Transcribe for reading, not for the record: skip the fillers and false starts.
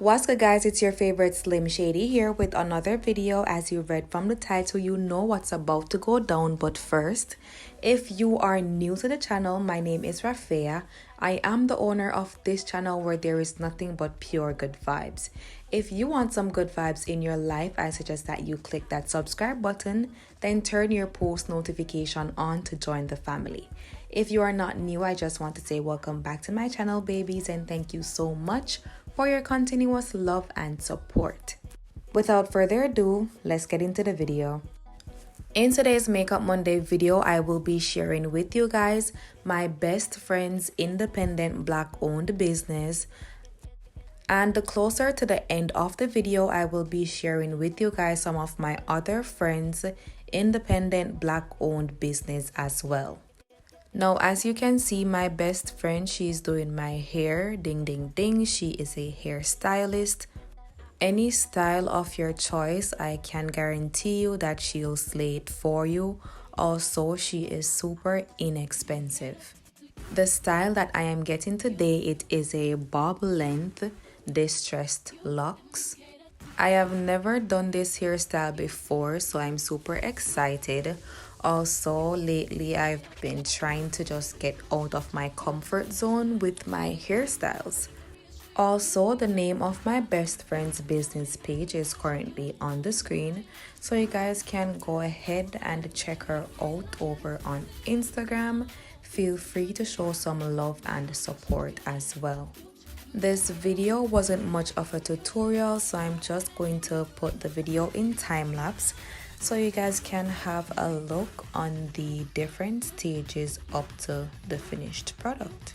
What's good, guys? It's your favorite Slim Shady here with another video. As you read from the title, you know what's about to go down. But first, if you are new to the channel, my name is Rafaya. I am the owner of this channel where there is nothing but pure good vibes. If you want some good vibes in your life, I suggest that you click that subscribe button, then turn your post notification on to join the family. If you are not new, I just want to say welcome back to my channel, babies, and thank you so much for your continuous love and support. Without further ado, let's get into the video. In today's Makeup Monday video, I will be sharing with you guys my best friend's independent Black-owned business. And the closer to the end of the video, I will be sharing with you guys some of my other friends' independent Black-owned business as well. Now, as you can see, my best friend, she's doing my hair. Ding, ding, ding. She is a hairstylist. Any style of your choice, I can guarantee you that she'll slay it for you. Also, she is super inexpensive. The style that I am getting today, it is a bob length distressed locks. I have never done this hairstyle before, so I'm super excited. Also, lately I've been trying to just get out of my comfort zone with my hairstyles. Also, the name of my best friend's business page is currently on the screen, so you guys can go ahead and check her out over on Instagram. Feel free to show some love and support as well. This video wasn't much of a tutorial, so I'm just going to put the video in time-lapse so you guys can have a look on the different stages up to the finished product.